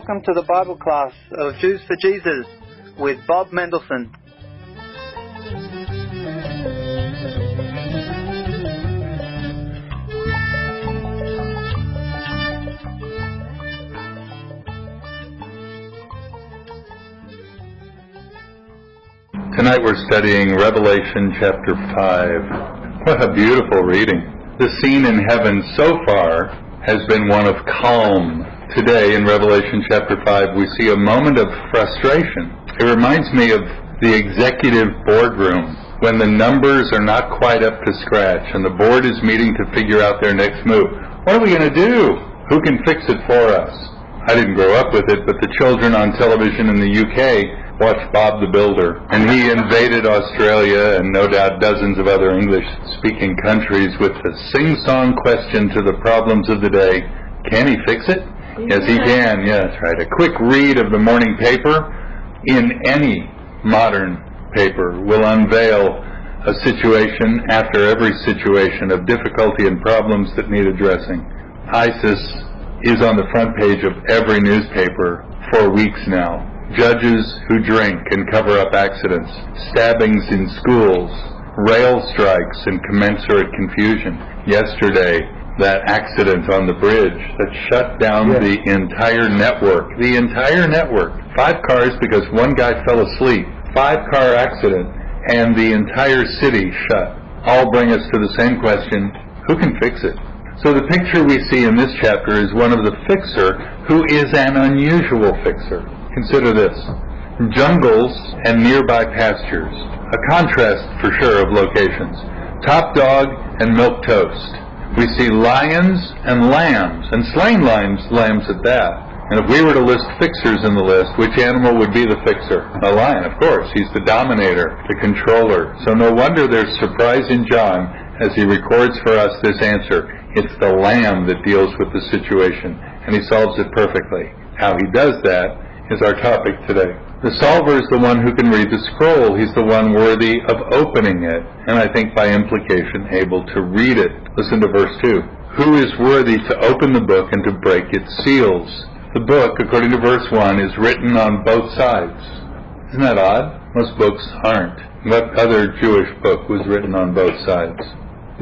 welcome to the Bible class of Jews for Jesus with Bob Mendelsohn. Tonight we're studying Revelation chapter 5. What a beautiful reading. The scene in heaven so far has been one of calm. Today in Revelation chapter 5 we see a moment of frustration. It reminds me of the executive boardroom when the numbers are not quite up to scratch and the board is meeting to figure out their next move. What are we going to do? Who can fix it for us? I didn't grow up with it, but the children on television in the UK watched Bob the Builder, and he invaded Australia and no doubt dozens of other English-speaking countries with the sing-song question to the problems of the day. Can he fix it? Yes, he can. Yeah, that's right. A quick read of the morning paper in any modern paper will unveil a situation after every situation of difficulty and problems that need addressing. ISIS is on the front page of every newspaper for weeks now. Judges who drink and cover up accidents, stabbings in schools, rail strikes and commensurate confusion. Yesterday, that accident on the bridge that shut down the entire network. The entire network. 5 cars because one guy fell asleep. 5-car accident and the entire city shut. All bring us to the same question, who can fix it? So the picture we see in this chapter is one of the fixer who is an unusual fixer. Consider this. Jungles and nearby pastures. A contrast for sure of locations. Top dog and milk toast. We see lions and lambs, and slain lambs at that. And if we were to list fixers in the list, which animal would be the fixer? A lion, of course. He's the dominator, the controller. So no wonder there's surprise in John as he records for us this answer. It's the lamb that deals with the situation, and he solves it perfectly. How he does that is our topic today. The solver is the one who can read the scroll. He's the one worthy of opening it, and I think by implication able to read it. Listen to verse 2. Who is worthy to open the book and to break its seals? The book, according to verse 1, is written on both sides. Isn't that odd? Most books aren't. What other Jewish book was written on both sides?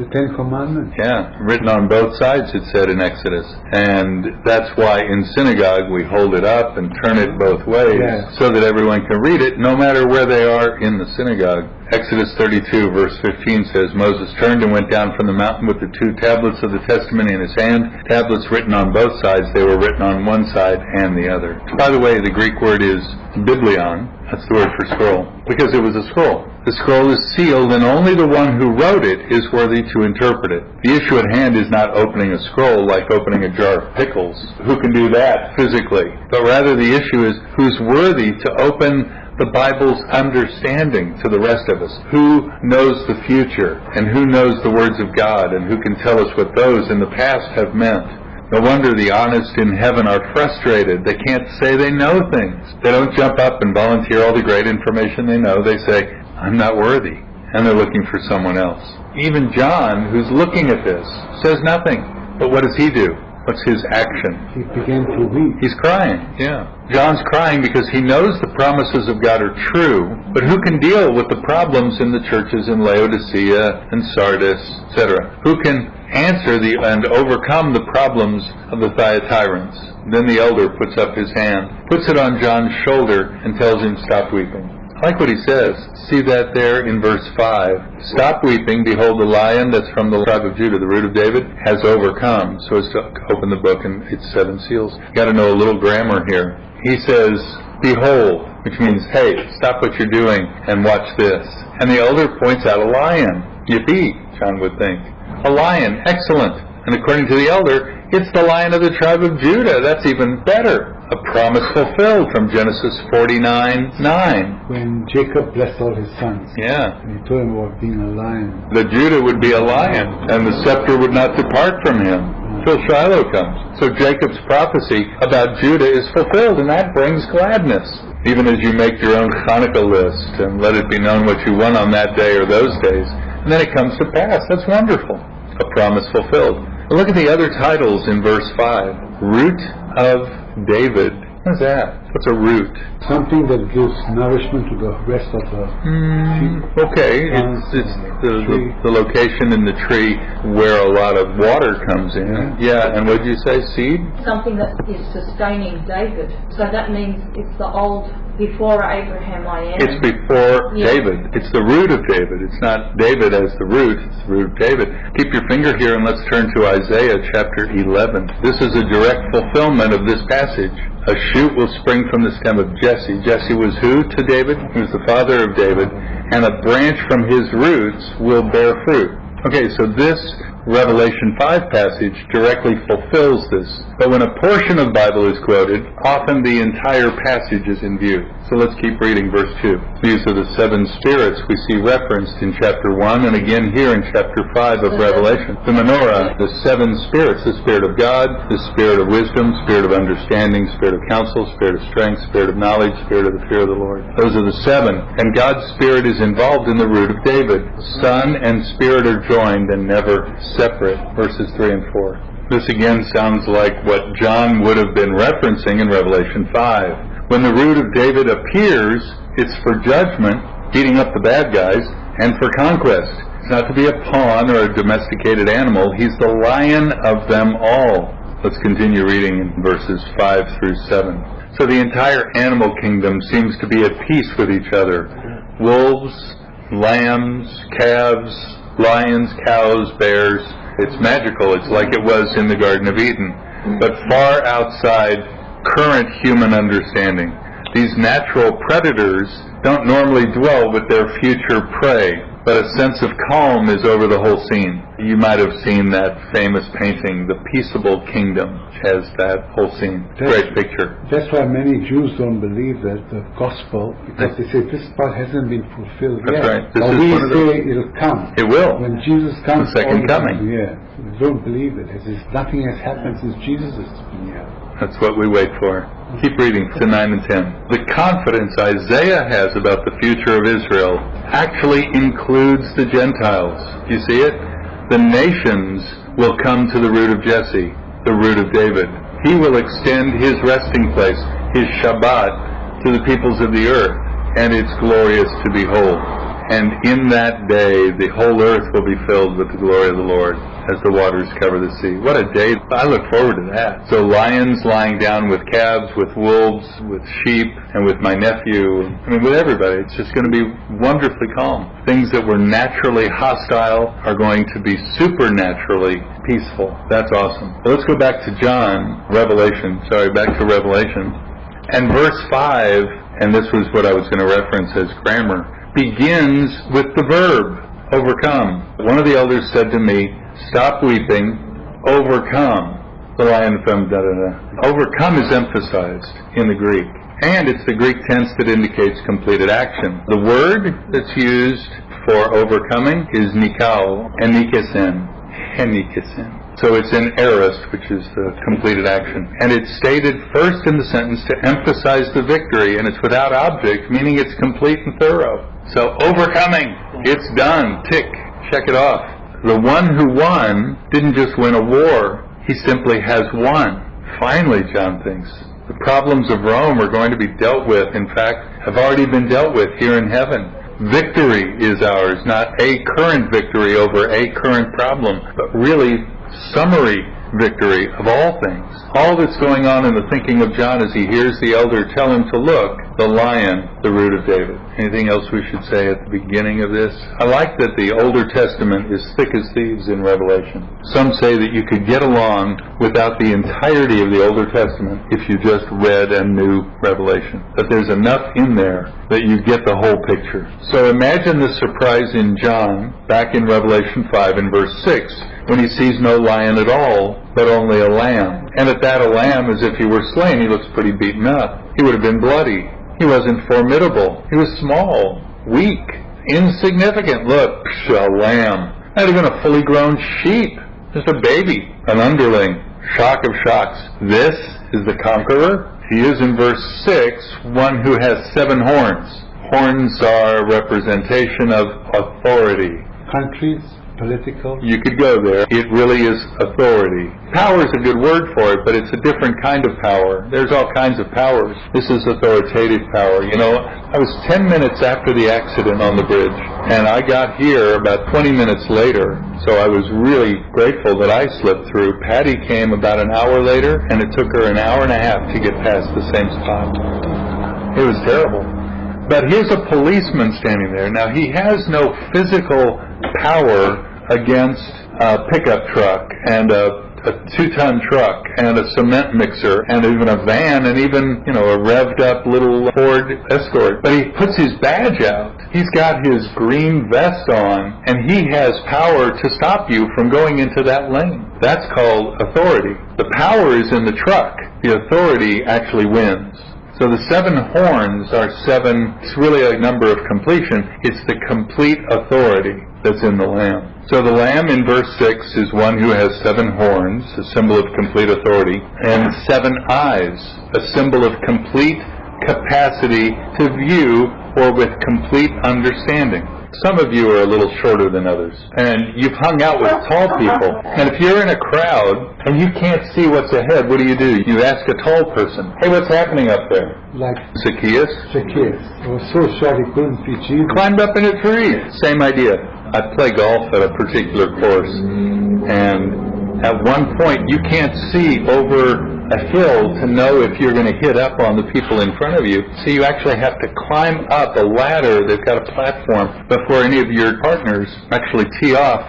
The Ten Commandments. Yeah, written on both sides, it said in Exodus. And that's why in synagogue we hold it up and turn it both ways so that everyone can read it no matter where they are in the synagogue. Exodus 32 verse 15 says, Moses turned and went down from the mountain with the 2 tablets of the testimony in his hand. Tablets written on both sides. They were written on one side and the other. By the way, the Greek word is biblion. That's the word for scroll. Because it was a scroll. The scroll is sealed, and only the one who wrote it is worthy to interpret it. The issue at hand is not opening a scroll like opening a jar of pickles. Who can do that physically? But rather the issue is who's worthy to open the Bible's understanding to the rest of us. Who knows the future, and who knows the words of God, and who can tell us what those in the past have meant. No wonder the honest in heaven are frustrated. They can't say they know things. They don't jump up and volunteer all the great information they know. They say, I'm not worthy. And they're looking for someone else. Even John, who's looking at this, says nothing. But what does he do? What's his action? He began to weep. He's crying, John's crying because he knows the promises of God are true, but who can deal with the problems in the churches in Laodicea and Sardis, etc.? Who can answer and overcome the problems of the Thyatirans? Then the elder puts up his hand, puts it on John's shoulder, and tells him, stop weeping. I like what he says. See that there in verse 5. Stop weeping. Behold, the lion that's from the tribe of Judah, the root of David, has overcome. So as to open the book and its 7 seals. You got to know a little grammar here. He says, behold, which means, hey, stop what you're doing and watch this. And the elder points out a lion. Yippee, John would think. A lion. Excellent. And according to the elder, it's the Lion of the tribe of Judah. That's even better. A promise fulfilled from Genesis 49:9. When Jacob blessed all his sons. Yeah. And he told him about being a lion. That Judah would be a lion, and the scepter would not depart from him till Shiloh comes. So Jacob's prophecy about Judah is fulfilled, and that brings gladness. Even as you make your own Hanukkah list, and let it be known what you want on that day or those days, and then it comes to pass. That's wonderful. A promise fulfilled. But look at the other titles in verse 5. Root of David What's that? What's a root? Something that gives nourishment to the rest of the Okay, it's the location in the tree where a lot of water comes in. Yeah, and what did you say, seed? Something that is sustaining David. So that means it's the old, before Abraham I am. It's before David. It's the root of David. It's not David as the root, it's the root of David. Keep your finger here and let's turn to Isaiah chapter 11. This is a direct fulfillment of this passage. A shoot will spring from the stem of Jesse. Jesse was who to David? He was the father of David. And a branch from his roots will bear fruit. Okay, so this Revelation 5 passage directly fulfills this. But when a portion of the Bible is quoted, often the entire passage is in view. So let's keep reading verse 2. These are the seven spirits we see referenced in chapter 1 and again here in chapter 5 of Revelation. The menorah, the seven spirits, the Spirit of God, the Spirit of wisdom, Spirit of understanding, Spirit of counsel, Spirit of strength, Spirit of knowledge, Spirit of the fear of the Lord. Those are the seven. And God's Spirit is involved in the root of David. Son and Spirit are joined and never separate. Verses 3 and 4. This again sounds like what John would have been referencing in Revelation 5. When the root of David appears, it's for judgment, beating up the bad guys, and for conquest. It's not to be a pawn or a domesticated animal. He's the lion of them all. Let's continue reading in verses 5 through 7. So the entire animal kingdom seems to be at peace with each other. Wolves, lambs, calves, lions, cows, bears. It's magical. It's like it was in the Garden of Eden, but far outside current human understanding. These natural predators don't normally dwell with their future prey, but a sense of calm is over the whole scene. You might have seen that famous painting, The Peaceable Kingdom, which has that whole scene. Great picture. That's why many Jews don't believe that the gospel, because they say this part hasn't been fulfilled yet. That's right. This But is we one of say it'll come. It will. When Jesus comes, The second coming. Yeah, we don't believe it. It is nothing has happened since Jesus has been here. That's what we wait for. Keep reading to 9 and 10. The confidence Isaiah has about the future of Israel actually includes the Gentiles. Do you see it? The nations will come to the root of Jesse, the root of David. He will extend his resting place, his Shabbat, to the peoples of the earth, and it's glorious to behold. And in that day, the whole earth will be filled with the glory of the Lord as the waters cover the sea. What a day. I look forward to that. So lions lying down with calves, with wolves, with sheep, and with my nephew. With everybody. It's just going to be wonderfully calm. Things that were naturally hostile are going to be supernaturally peaceful. That's awesome. Well, let's go back to back to Revelation. And verse 5, and this was what I was going to reference as grammar, begins with the verb, overcome. One of the elders said to me, stop weeping, overcome. The lion from da-da-da. Overcome is emphasized in the Greek. And it's the Greek tense that indicates completed action. The word that's used for overcoming is nikao and nikesen. So it's in aorist, which is the completed action. And it's stated first in the sentence to emphasize the victory, and it's without object, meaning it's complete and thorough. So overcoming, it's done, tick, check it off. The one who won didn't just win a war, he simply has won. Finally, John thinks, the problems of Rome are going to be dealt with, in fact, have already been dealt with here in heaven. Victory is ours, not a current victory over a current problem, but really summary victory of all things. All that's going on in the thinking of John as he hears the elder tell him to look, the lion, the root of David. Anything else we should say at the beginning of this? I like that the Older Testament is thick as thieves in Revelation. Some say that you could get along without the entirety of the Older Testament if you just read and knew Revelation. But there's enough in there that you get the whole picture. So imagine the surprise in John, back in Revelation 5 in verse 6, when he sees no lion at all, but only a lamb. And at that, a lamb, as if he were slain, he looks pretty beaten up. He would have been bloody. He wasn't formidable. He was small, weak, insignificant. Look, a lamb. Not even a fully grown sheep. Just a baby, an underling. Shock of shocks. This is the conqueror. He is, in verse 6, one who has 7 horns. Horns are a representation of authority. Countries, political? You could go there. It really is authority. Power is a good word for it, but it's a different kind of power. There's all kinds of powers. This is authoritative power. You know, I was 10 minutes after the accident on the bridge, and I got here about 20 minutes later, so I was really grateful that I slipped through. Patty came about an hour later, and it took her an hour and a half to get past the same spot. It was terrible. But here's a policeman standing there. Now, he has no physical power against a pickup truck and a 2-ton truck and a cement mixer and even a van and even, you know, a revved up little Ford Escort. But he puts his badge out. He's got his green vest on, and he has power to stop you from going into that lane. That's called authority. The power is in the truck. The authority actually wins. So the 7 horns are 7, it's really a number of completion. It's the complete authority that's in the Lamb. So the Lamb in verse 6 is one who has 7 horns, a symbol of complete authority, and 7 eyes, a symbol of complete capacity to view or with complete understanding. Some of you are a little shorter than others, and you've hung out with tall people. And if you're in a crowd and you can't see what's ahead, what do? You ask a tall person, hey, what's happening up there? Like Zacchaeus? Zacchaeus. He was so short he couldn't see Jesus. Climbed up in a tree. Same idea. I play golf at a particular course, and at one point you can't see over a hill to know if you're going to hit up on the people in front of you. So you actually have to climb up a ladder. They've got a platform before any of your partners actually tee off.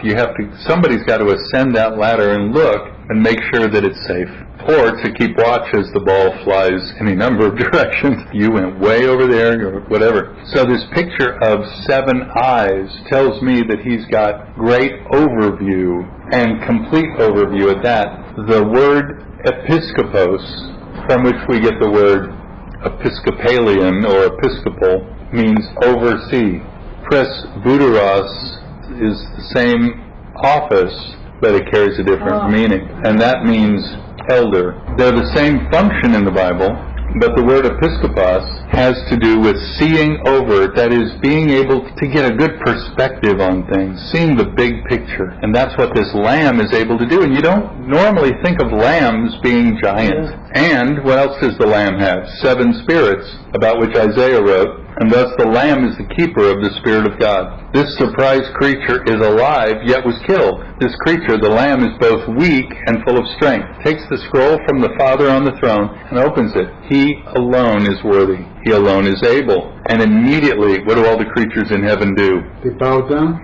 Somebody's got to ascend that ladder and look and make sure that it's safe. Or to keep watch as the ball flies any number of directions. You went way over there or whatever. So this picture of 7 eyes tells me that he's got great overview and complete overview at that. The word episkopos, from which we get the word episcopalian or episcopal, means oversee. Presbyteros is the same office, but it carries a different meaning, and that means elder. They're the same function in the Bible, but the word episkopos has to do with seeing over, that is, being able to get a good perspective on things, seeing the big picture. And that's what this lamb is able to do. And you don't normally think of lambs being giant. And what else does the lamb have? 7 spirits, about which Isaiah wrote, and thus the lamb is the keeper of the Spirit of God. This surprise creature is alive, yet was killed. This creature, the lamb, is both weak and full of strength. Takes the scroll from the Father on the throne and opens it. He alone is worthy. He alone is able. And immediately, what do all the creatures in heaven do? They bow down?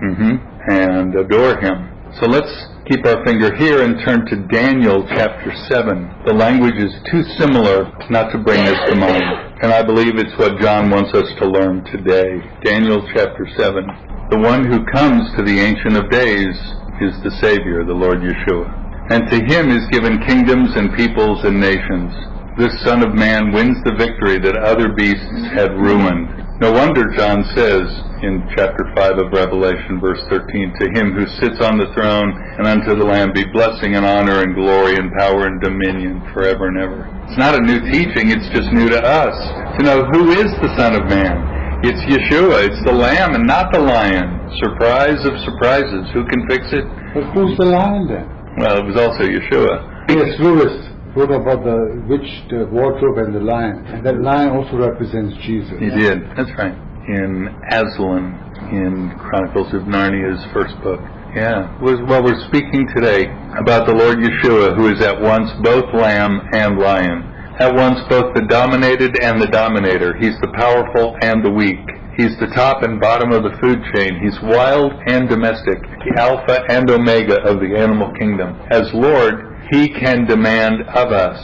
And adore him. So let's keep our finger here and turn to Daniel chapter 7. The language is too similar not to bring this to mind. And I believe it's what John wants us to learn today. Daniel chapter 7. The one who comes to the Ancient of Days is the Savior, the Lord Yeshua. And to him is given kingdoms and peoples and nations. This Son of Man wins the victory that other beasts had ruined. No wonder John says in chapter 5 of Revelation, verse 13, to him who sits on the throne and unto the Lamb be blessing and honor and glory and power and dominion forever and ever. It's not a new teaching, it's just new to us to know who is the Son of Man. It's Yeshua, it's the Lamb and not the lion. Surprise of surprises. Who can fix it? But who's the lion then? Well, it was also Yeshua. Yes, Lewis wrote about the wardrobe and the lion. And that lion also represents Jesus. He did, that's right. In Aslan, in Chronicles of Narnia's first book. Yeah. Well, we're speaking today about the Lord Yeshua, who is at once both lamb and lion. At once both the dominated and the dominator. He's the powerful and the weak. He's the top and bottom of the food chain. He's wild and domestic, the alpha and omega of the animal kingdom. As Lord, he can demand of us.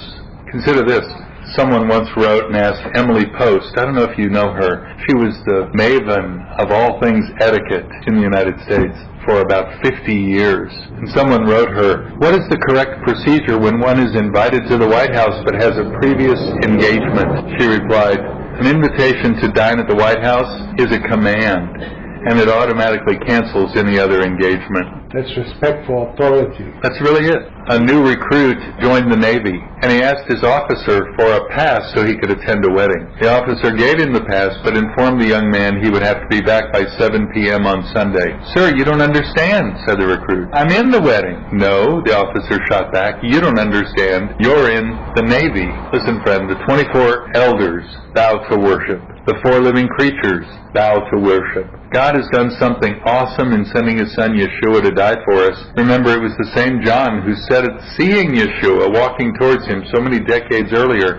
Consider this. Someone once wrote and asked Emily Post, I don't know if you know her, she was the maven of all things etiquette in the United States for about 50 years. And someone wrote her, what is the correct procedure when one is invited to the White House but has a previous engagement? She replied, an invitation to dine at the White House is a command, and it automatically cancels any other engagement. That's respect for authority. That's really it. a new recruit joined the Navy, and he asked his officer for a pass so he could attend a wedding. The officer gave him the pass, but informed the young man he would have to be back by 7 p.m. on Sunday. "Sir, you don't understand," said the recruit. "I'm in the wedding." "No," the officer shot back, "you don't understand. You're in the Navy." Listen, friend, the 24 elders bow to worship. The 4 living creatures bow to worship. God has done something awesome in sending His Son Yeshua to die for us. Remember, it was the same John who said it, seeing Yeshua walking towards him so many decades earlier,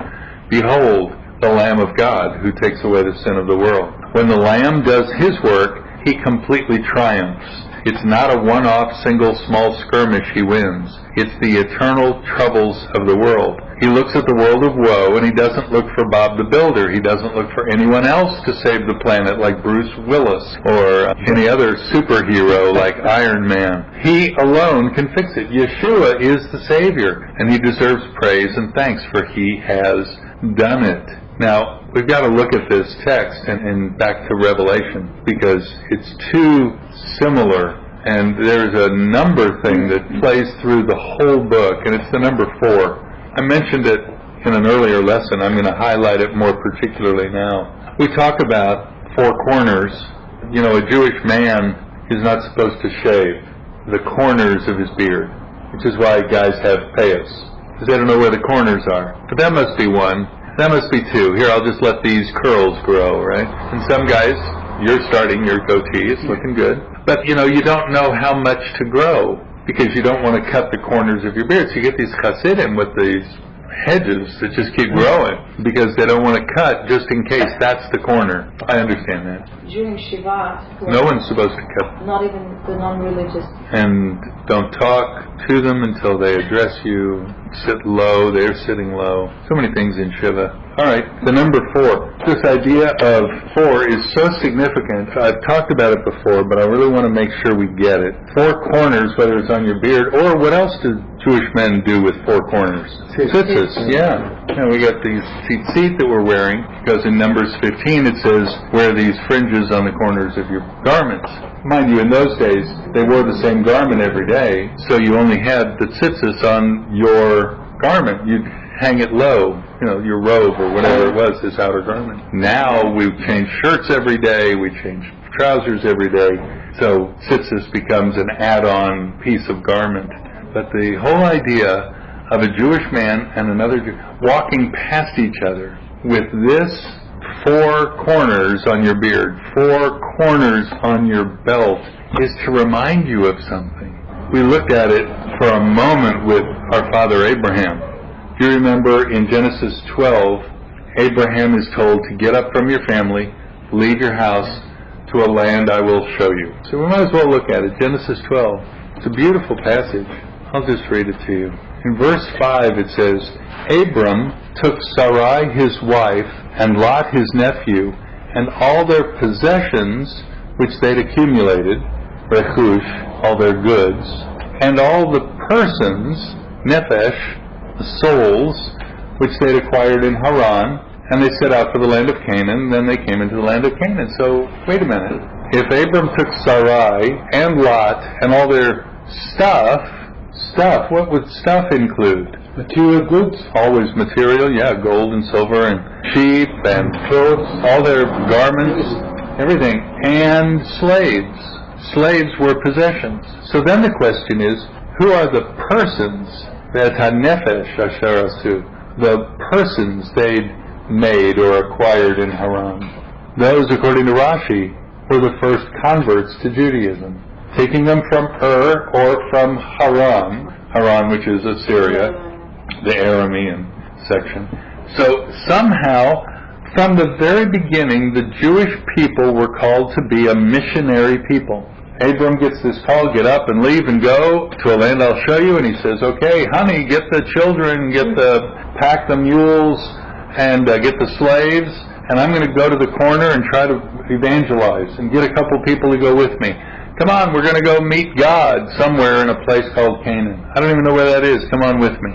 "Behold, the Lamb of God who takes away the sin of the world." When the Lamb does His work, He completely triumphs. It's not a one-off, single, small skirmish He wins. It's the eternal troubles of the world. He looks at the world of woe, and He doesn't look for Bob the Builder. He doesn't look for anyone else to save the planet like Bruce Willis or any other superhero like Iron Man. He alone can fix it. Yeshua is the Savior, and He deserves praise and thanks, for He has done it. Now, we've got to look at this text and back to Revelation, because it's too similar. And there's a number thing that plays through the whole book, and it's the number 4. I mentioned it in an earlier lesson. I'm going to highlight it more particularly now. We talk about 4 corners. You know, a Jewish man is not supposed to shave the corners of his beard, which is why guys have payas, because they don't know where the corners are. But that must be one. That must be 2. Here, I'll just let these curls grow, right? And some guys, you're starting your goatee. It's looking good. But, you know, you don't know how much to grow, because you don't want to cut the corners of your beard. So you get these chassidim with these hedges that just keep growing, because they don't want to cut just in case that's the corner. I understand that. During Shivat, No one's supposed to cut. not even the non-religious. And don't talk to them until they address you. Sit low. They're sitting low. So many things in Shiva. All right, the number 4. This idea of 4 is so significant. I've talked about it before, but I really want to make sure we get it. 4 corners, whether it's on your beard, or what else do Jewish men do with 4 corners? Tzitzis, yeah. And we got these tzitzit that we're wearing, because in Numbers 15 it says, wear these fringes on the corners of your garments. Mind you, in those days, they wore the same garment every day, so you only had the tzitzis on your garment. You'd hang it low, you know, your robe or whatever it was, this outer garment. Now we change shirts every day, we change trousers every day, so tzitzis becomes an add-on piece of garment. But the whole idea of a Jewish man and another Jew walking past each other with this 4 corners on your beard, 4 corners on your belt, is to remind you of something. We looked at it for a moment with our father Abraham. Do you remember in Genesis 12, Abraham is told to get up from your family, leave your house, to a land I will show you. So we might as well look at it. Genesis 12. It's a beautiful passage. I'll just read it to you. In verse 5 it says, Abram took Sarai his wife, and Lot his nephew, and all their possessions which they'd accumulated, rechush, all their goods, and all the persons, nephesh, the souls, which they'd acquired in Haran, and they set out for the land of Canaan. Then they came into the land of Canaan. So, wait a minute. If Abram took Sarai and Lot and all their stuff, what would stuff include? Material goods. Always material, yeah, gold and silver and sheep and clothes, all their garments, everything, and slaves. Slaves were possessions. So then the question is, who are the persons? The persons they'd made or acquired in Haran. Those, according to Rashi, were the first converts to Judaism, taking them from Ur or from Haran, which is Assyria, the Aramean section. So somehow, from the very beginning, the Jewish people were called to be a missionary people. Abram gets this call, get up and leave and go to a land I'll show you, and he says, okay, honey, get the children, pack the mules, and get the slaves, and I'm going to go to the corner and try to evangelize and get a couple people to go with me. Come on, we're going to go meet God somewhere in a place called Canaan. I don't even know where that is. Come on with me.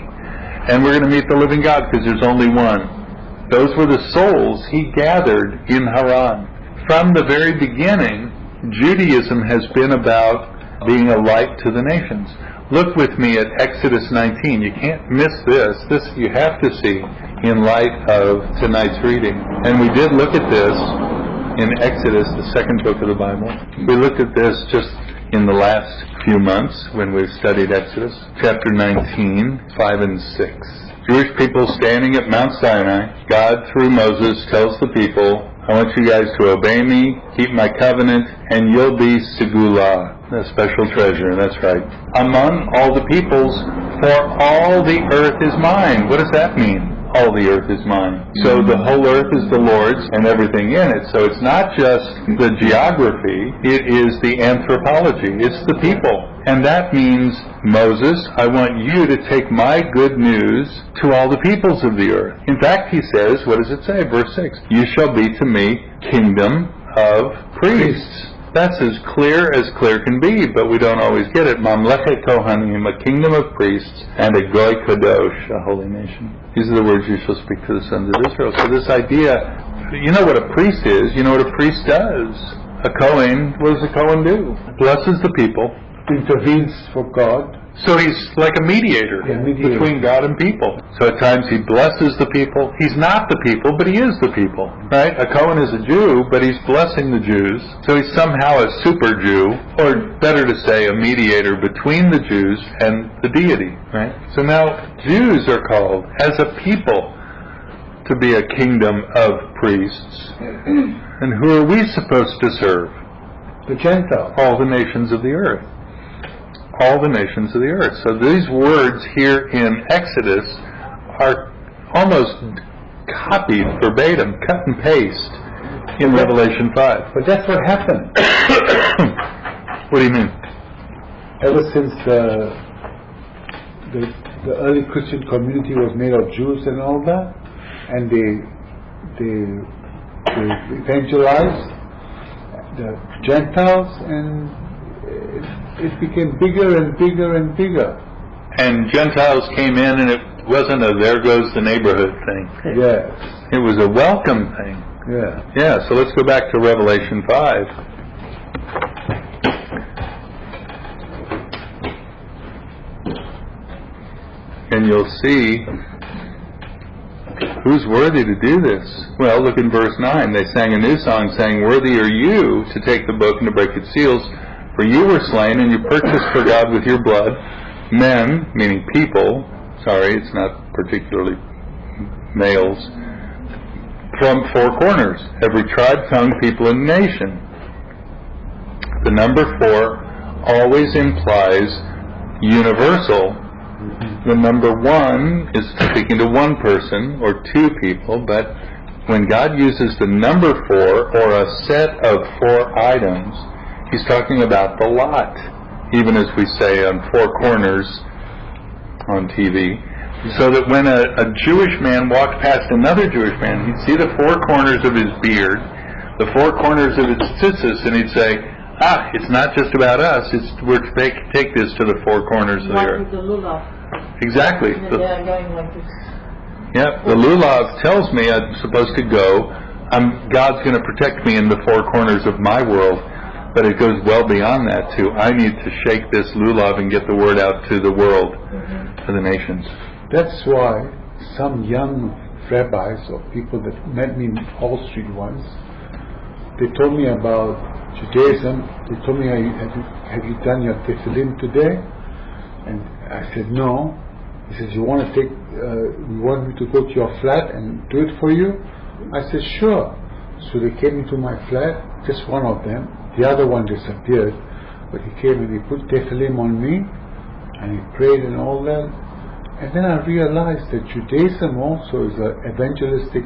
And we're going to meet the living God, because there's only one. Those were the souls he gathered in Haran. From the very beginning, Judaism has been about being a light to the nations. Look with me at Exodus 19. You can't miss this. This you have to see in light of tonight's reading. And we did look at this in Exodus, the second book of the Bible. We looked at this just in the last few months when we've studied Exodus. Chapter 19, 5 and 6. Jewish people standing at Mount Sinai. God, through Moses, tells the people, I want you guys to obey me, keep my covenant, and you'll be Segula, a special treasure, that's right, among all the peoples, for all the earth is mine. What does that mean? All the earth is mine. So the whole earth is the Lord's and everything in it. So it's not just the geography, it is the anthropology. It's the people. And that means, Moses, I want you to take my good news to all the peoples of the earth. In fact, he says, what does it say? Verse 6, you shall be to me kingdom of priests. That's as clear can be, but we don't always get it. Mamlechet Kohanim, a kingdom of priests, and a Goy Kadosh, a holy nation. These are the words you shall speak to the sons of Israel. So this idea, you know what a priest is, you know what a priest does. A Kohen, what does a Kohen do? Blesses the people. Intervenes for God. So he's like a mediator between God and people. So at times he blesses the people. He's not the people, but he is the people. Right? A Kohen is a Jew, but he's blessing the Jews. So he's somehow a super Jew, or better to say a mediator between the Jews and the deity. Right? So now Jews are called as a people to be a kingdom of priests. And who are we supposed to serve? The Gentiles. All the nations of the earth. All the nations of the earth. So these words here in Exodus are almost copied verbatim, cut and paste in Revelation 5. But that's what happened. What do you mean? Ever since the early Christian community was made of Jews and all that, and they evangelized the Gentiles, and it became bigger and bigger and bigger. And Gentiles came in, and it wasn't a there goes the neighborhood thing. Yes. It was a welcome thing. Yeah. Yeah, so let's go back to Revelation 5. And you'll see who's worthy to do this. Well, look in verse 9. They sang a new song saying, worthy are you to take the book and to break its seals, for you were slain, and you purchased for God with your blood men, meaning people, sorry, it's not particularly males, from four corners, every tribe, tongue, people, and nation. The number 4 always implies universal. The number 1 is speaking to one person or two people, but when God uses the number 4 or a set of 4 items, He's talking about the lot, even as we say on four corners on TV, so that when a Jewish man walked past another Jewish man, he'd see the 4 corners of his beard, the 4 corners of his tzitzis, and he'd say, it's not just about us, we're to take this to the 4 corners of the earth. The lulav. Exactly. And they're going like this. Yeah, the lulav tells me I'm supposed to go, God's going to protect me in the 4 corners of my world. But it goes well beyond that, too. I need to shake this lulav and get the word out to the world, to the nations. That's why some young rabbis or people that met me in Wall Street once, they told me about Judaism. They told me, have you done your tefillin today? And I said, no. He says, you want me to go to your flat and do it for you? I said, sure. So they came into my flat, just one of them. The other one disappeared, but he came and he put tefillin on me, and he prayed and all that. And then I realized that Judaism also is an evangelistic.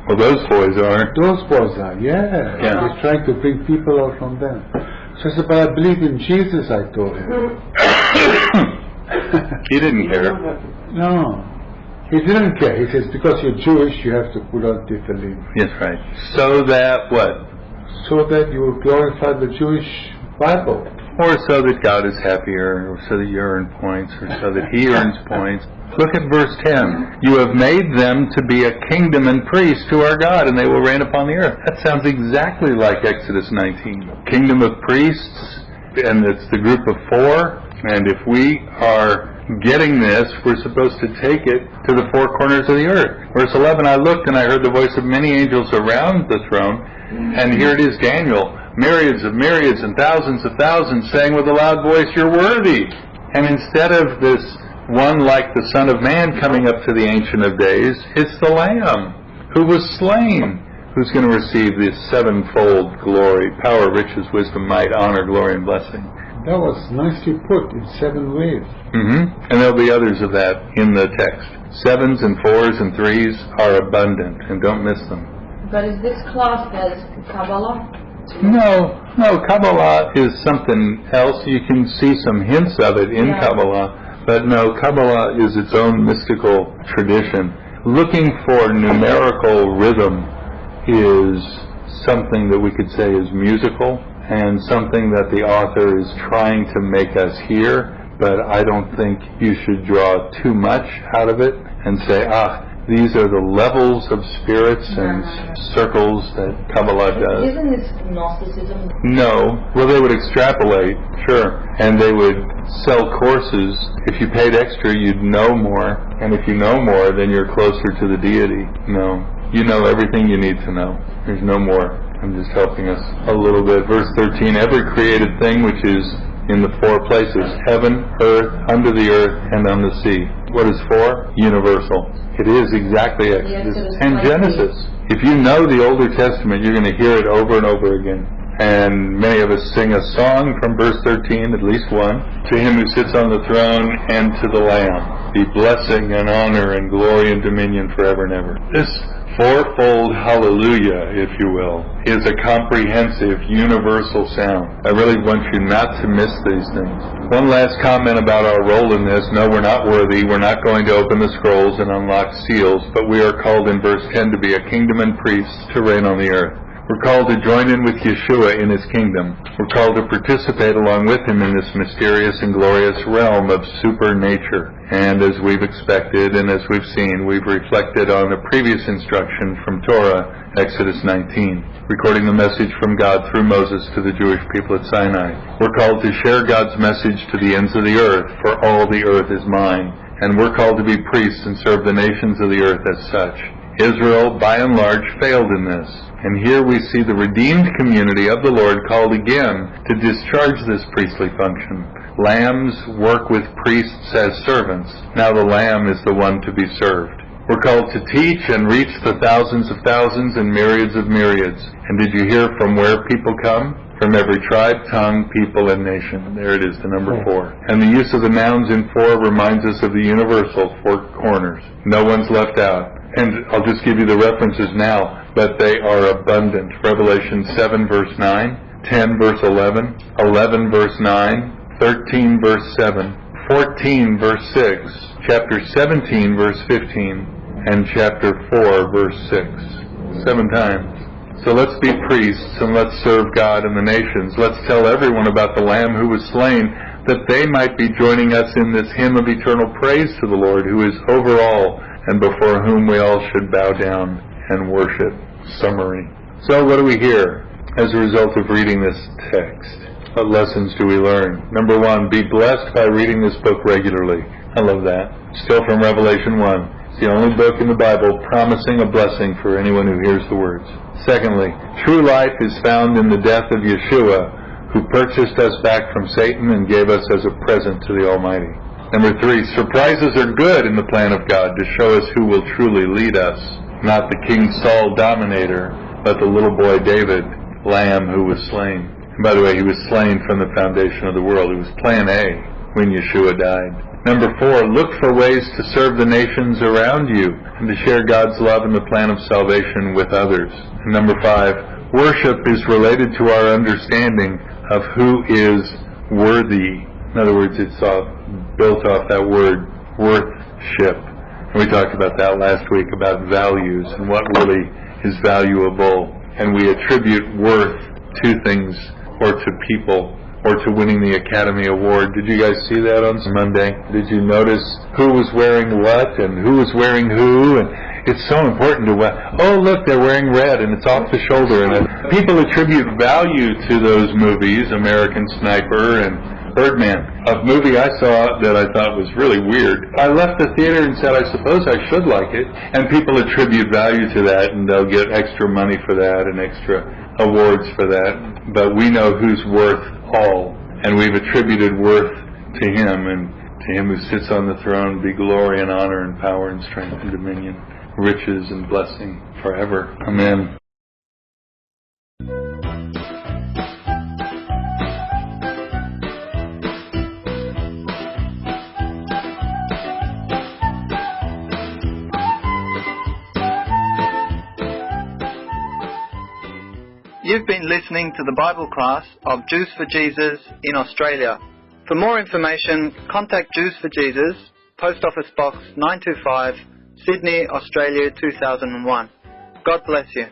Well, those boys are. Those boys are, yeah. They're trying to bring people out from them. So I said, but I believe in Jesus, I told him. He didn't care. No. He didn't care. He says, because you're Jewish, you have to put on tefillin. Yes, right. So that what? So that you will glorify the Jewish Bible. Or so that God is happier, or so that you earn points, or so that He earns points. Look at verse 10. You have made them to be a kingdom and priests to our God, and they will reign upon the earth. That sounds exactly like Exodus 19. Kingdom of priests, and it's the group of 4. And if we are getting this, we're supposed to take it to the four corners of the earth. Verse 11, I looked and I heard the voice of many angels around the throne, and here it is, Daniel, myriads and thousands of thousands saying with a loud voice, you're worthy. And instead of this one like the Son of Man coming up to the Ancient of Days, it's the Lamb who was slain, who's going to receive this sevenfold glory, power, riches, wisdom, might, honor, glory, and blessing. That was nicely put in 7 ways. And there'll be others of that in the text. 7s and 4s and 3s are abundant, and don't miss them. But is this classed as Kabbalah? No, Kabbalah is something else. You can see some hints of it in Kabbalah, but no, Kabbalah is its own mystical tradition. Looking for numerical rhythm is something that we could say is musical, and something that the author is trying to make us hear, but I don't think you should draw too much out of it and say, these are the levels of spirits and circles that Kabbalah does. Isn't this Gnosticism? No. Well, they would extrapolate, sure, and they would sell courses. If you paid extra, you'd know more, and if you know more, then you're closer to the deity. No. You know everything you need to know. There's no more. I'm just helping us a little bit. Verse 13, every created thing which is in the 4 places, heaven, earth, under the earth, and on the sea. What is 4? Universal. It is exactly Exodus and Genesis. If you know the Older Testament, you're going to hear it over and over again. And many of us sing a song from verse 13, at least one, to him who sits on the throne and to the Lamb. Be blessing and honor and glory and dominion forever and ever. This fourfold hallelujah, if you will, is a comprehensive, universal sound. I really want you not to miss these things. One last comment about our role in this. No, we're not worthy. We're not going to open the scrolls and unlock seals, but we are called in verse 10 to be a kingdom and priests to reign on the earth. We're called to join in with Yeshua in his kingdom. We're called to participate along with him in this mysterious and glorious realm of supernature. And as we've expected and as we've seen, we've reflected on the previous instruction from Torah, Exodus 19, recording the message from God through Moses to the Jewish people at Sinai. We're called to share God's message to the ends of the earth, for all the earth is mine. And we're called to be priests and serve the nations of the earth as such. Israel, by and large, failed in this. And here we see the redeemed community of the Lord called again to discharge this priestly function. Lambs work with priests as servants. Now the Lamb is the one to be served. We're called to teach and reach the thousands of thousands and myriads of myriads. And did you hear from where people come? From every tribe, tongue, people, and nation. There it is, the number 4. And the use of the nouns in 4 reminds us of the universal 4 corners. No one's left out. And I'll just give you the references now, but they are abundant. Revelation 7 verse 9, 10 verse 11, 11 verse 9, 13 verse 7, 14 verse 6, chapter 17 verse 15, and chapter 4 verse 6. 7 times. So let's be priests and let's serve God and the nations. Let's tell everyone about the Lamb who was slain, that they might be joining us in this hymn of eternal praise to the Lord, who is over all, and before whom we all should bow down and worship. Summary. So what do we hear as a result of reading this text? What lessons do we learn? Number 1, be blessed by reading this book regularly. I love that. Still from Revelation 1. It's the only book in the Bible promising a blessing for anyone who hears the words. Secondly, true life is found in the death of Yeshua, who purchased us back from Satan and gave us as a present to the Almighty. Number 3, surprises are good in the plan of God to show us who will truly lead us. Not the King Saul dominator, but the little boy David, Lamb who was slain. And by the way, he was slain from the foundation of the world. It was plan A when Yeshua died. Number 4, look for ways to serve the nations around you and to share God's love and the plan of salvation with others. And number 5, worship is related to our understanding of who is worthy. In other words, it's built off that word, worthship. And we talked about that last week, about values and what really is valuable. And we attribute worth to things or to people or to winning the Academy Award. Did you guys see that on Monday? Did you notice who was wearing what and who was wearing who? And it's so important to wear. Oh, look, they're wearing red and it's off the shoulder. And people attribute value to those movies, American Sniper and Birdman, a movie I saw that I thought was really weird. I left the theater and said, I suppose I should like it. And people attribute value to that, and they'll get extra money for that and extra awards for that. But we know who's worth all, and we've attributed worth to Him, and to Him who sits on the throne be glory and honor and power and strength and dominion, riches and blessing forever. Amen. You've been listening to the Bible class of Jews for Jesus in Australia. For more information, contact Jews for Jesus, Post Office Box 925, Sydney, Australia 2001. God bless you.